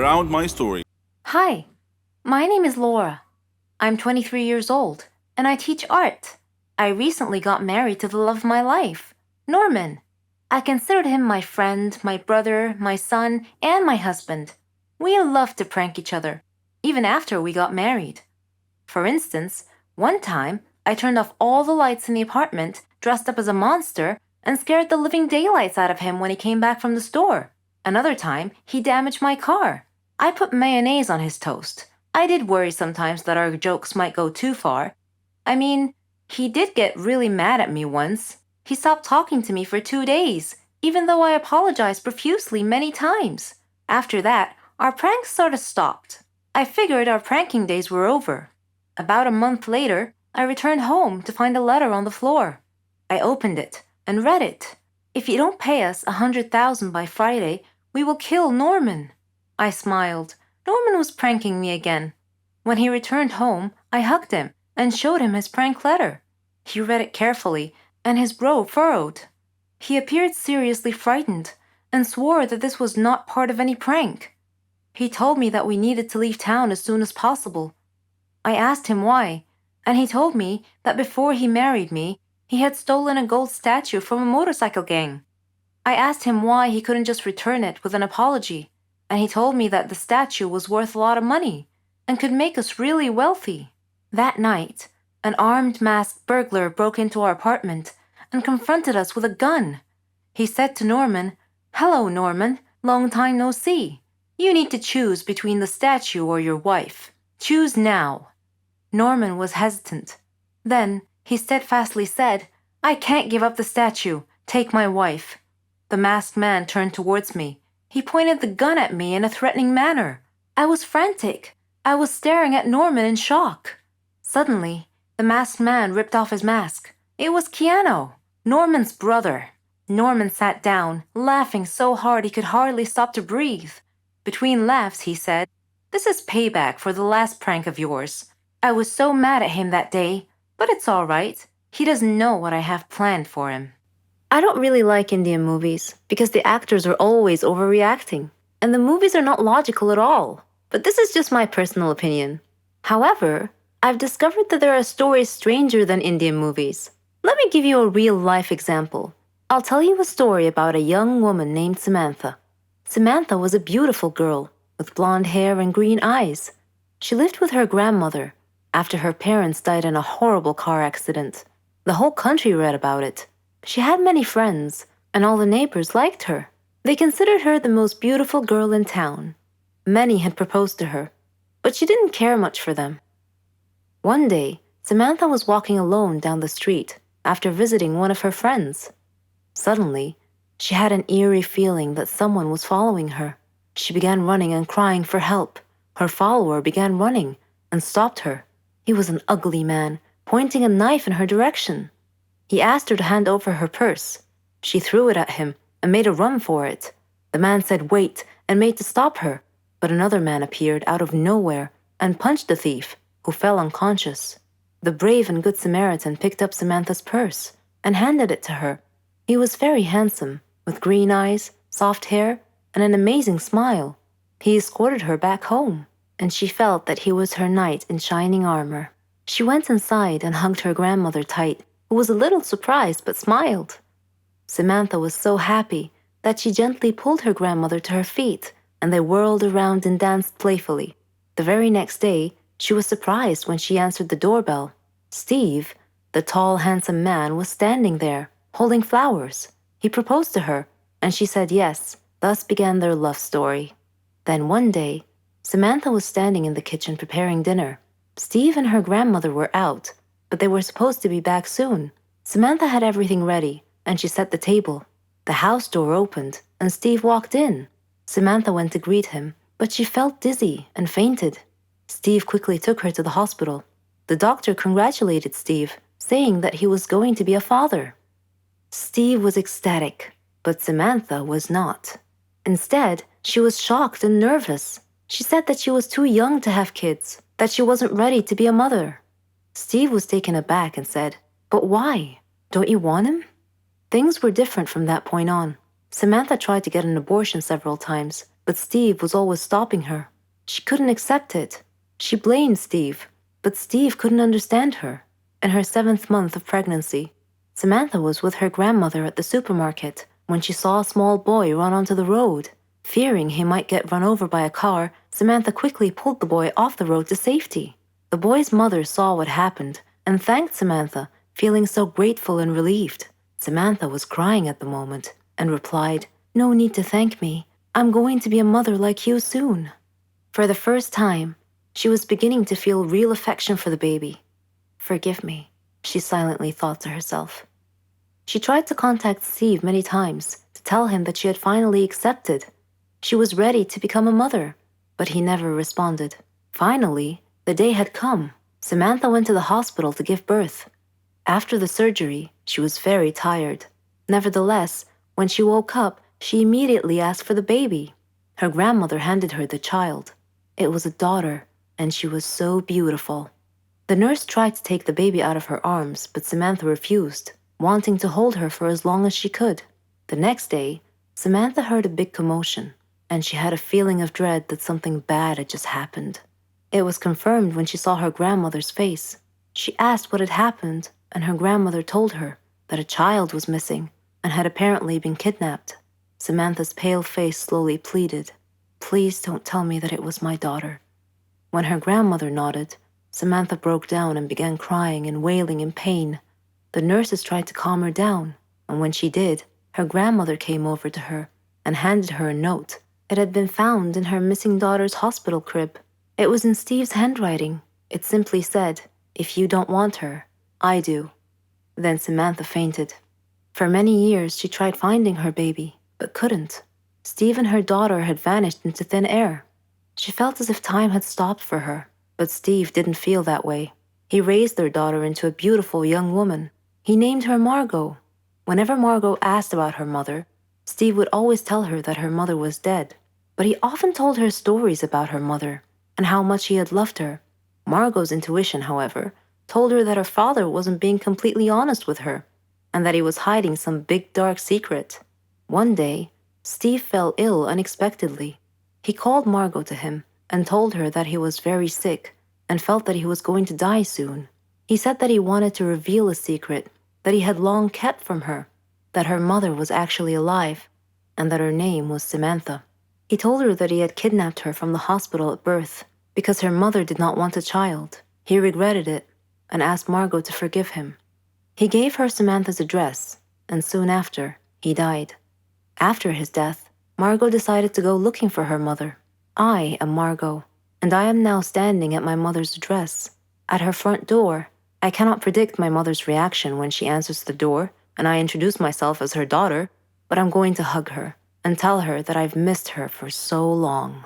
around my story. Hi, my name is Laura. I'm 23 years old, and I teach art. I recently got married to the love of my life, Norman. I considered him my friend, my brother, my son, and my husband. We loved to prank each other, even after we got married. For instance, one time I turned off all the lights in the apartment, dressed up as a monster, and scared the living daylights out of him when he came back from the store. Another time, he damaged my car. I put mayonnaise on his toast. I did worry sometimes that our jokes might go too far. I mean, he did get really mad at me once. He stopped talking to me for 2 days, even though I apologized profusely many times. After that, our pranks sort of stopped. I figured our pranking days were over. About a month later, I returned home to find a letter on the floor. I opened it and read it. If you don't pay us 100,000 by Friday, we will kill Norman. I smiled. Norman was pranking me again. When he returned home, I hugged him and showed him his prank letter. He read it carefully, and his brow furrowed. He appeared seriously frightened and swore that this was not part of any prank. He told me that we needed to leave town as soon as possible. I asked him why, and he told me that before he married me, he had stolen a gold statue from a motorcycle gang. I asked him why he couldn't just return it with an apology, and he told me that the statue was worth a lot of money and could make us really wealthy. That night, an armed masked burglar broke into our apartment and confronted us with a gun. He said to Norman, "Hello, Norman, long time no see. You need to choose between the statue or your wife. Choose now." Norman was hesitant. Then he steadfastly said, "I can't give up the statue. Take my wife." The masked man turned towards me. He pointed the gun at me in a threatening manner. I was frantic. I was staring at Norman in shock. Suddenly, the masked man ripped off his mask. It was Keanu, Norman's brother. Norman sat down, laughing so hard he could hardly stop to breathe. Between laughs, he said, "This is payback for the last prank of yours. I was so mad at him that day, but it's all right. He doesn't know what I have planned for him." I don't really like Indian movies because the actors are always overreacting, and the movies are not logical at all. But this is just my personal opinion. However, I've discovered that there are stories stranger than Indian movies. Let me give you a real-life example. I'll tell you a story about a young woman named Samantha. Samantha was a beautiful girl with blonde hair and green eyes. She lived with her grandmother after her parents died in a horrible car accident. The whole country read about it. She had many friends, and all the neighbors liked her. They considered her the most beautiful girl in town. Many had proposed to her, but she didn't care much for them. One day, Samantha was walking alone down the street after visiting one of her friends. Suddenly, she had an eerie feeling that someone was following her. She began running and crying for help. Her follower began running and stopped her. He was an ugly man, pointing a knife in her direction. He asked her to hand over her purse. She threw it at him and made a run for it. The man said wait and made to stop her, but another man appeared out of nowhere and punched the thief, who fell unconscious. The brave and good Samaritan picked up Samantha's purse and handed it to her. He was very handsome, with green eyes, soft hair, and an amazing smile. He escorted her back home, and she felt that he was her knight in shining armor. She went inside and hugged her grandmother tight, who was a little surprised but smiled. Samantha was so happy that she gently pulled her grandmother to her feet, and they whirled around and danced playfully. The very next day, she was surprised when she answered the doorbell. Steve, the tall, handsome man, was standing there, holding flowers. He proposed to her, and she said yes. Thus began their love story. Then one day, Samantha was standing in the kitchen preparing dinner. Steve and her grandmother were out, but they were supposed to be back soon. Samantha had everything ready, and she set the table. The house door opened, and Steve walked in. Samantha went to greet him, but she felt dizzy and fainted. Steve quickly took her to the hospital. The doctor congratulated Steve, saying that he was going to be a father. Steve was ecstatic, but Samantha was not. Instead, she was shocked and nervous. She said that she was too young to have kids, that she wasn't ready to be a mother. Steve was taken aback and said, "But why? Don't you want him?" Things were different from that point on. Samantha tried to get an abortion several times, but Steve was always stopping her. She couldn't accept it. She blamed Steve, but Steve couldn't understand her. In her 7th month of pregnancy, Samantha was with her grandmother at the supermarket when she saw a small boy run onto the road. Fearing he might get run over by a car, Samantha quickly pulled the boy off the road to safety. The boy's mother saw what happened and thanked Samantha, feeling so grateful and relieved. Samantha was crying at the moment and replied, "No need to thank me. I'm going to be a mother like you soon." For the first time, she was beginning to feel real affection for the baby. "Forgive me," she silently thought to herself. She tried to contact Steve many times to tell him that she had finally accepted. She was ready to become a mother, but he never responded. Finally, the day had come. Samantha went to the hospital to give birth. After the surgery, she was very tired. Nevertheless, when she woke up, she immediately asked for the baby. Her grandmother handed her the child. It was a daughter, and she was so beautiful. The nurse tried to take the baby out of her arms, but Samantha refused, wanting to hold her for as long as she could. The next day, Samantha heard a big commotion, and she had a feeling of dread that something bad had just happened. It was confirmed when she saw her grandmother's face. She asked what had happened, and her grandmother told her that a child was missing and had apparently been kidnapped. Samantha's pale face slowly pleaded, "Please don't tell me that it was my daughter." When her grandmother nodded, Samantha broke down and began crying and wailing in pain. The nurses tried to calm her down, and when she did, her grandmother came over to her and handed her a note. It had been found in her missing daughter's hospital crib. It was in Steve's handwriting. It simply said, "If you don't want her, I do." Then Samantha fainted. For many years, she tried finding her baby, but couldn't. Steve and her daughter had vanished into thin air. She felt as if time had stopped for her, but Steve didn't feel that way. He raised their daughter into a beautiful young woman. He named her Margot. Whenever Margot asked about her mother, Steve would always tell her that her mother was dead, but he often told her stories about her mother and how much he had loved her. Margot's intuition, however, told her that her father wasn't being completely honest with her and that he was hiding some big dark secret. One day, Steve fell ill unexpectedly. He called Margot to him and told her that he was very sick and felt that he was going to die soon. He said that he wanted to reveal a secret that he had long kept from her, that her mother was actually alive, and that her name was Samantha. He told her that he had kidnapped her from the hospital at birth because her mother did not want a child. He regretted it and asked Margot to forgive him. He gave her Samantha's address, and soon after, he died. After his death, Margot decided to go looking for her mother. I am Margot, and I am now standing at my mother's address. At her front door, I cannot predict my mother's reaction when she answers the door and I introduce myself as her daughter, but I'm going to hug her and tell her that I've missed her for so long.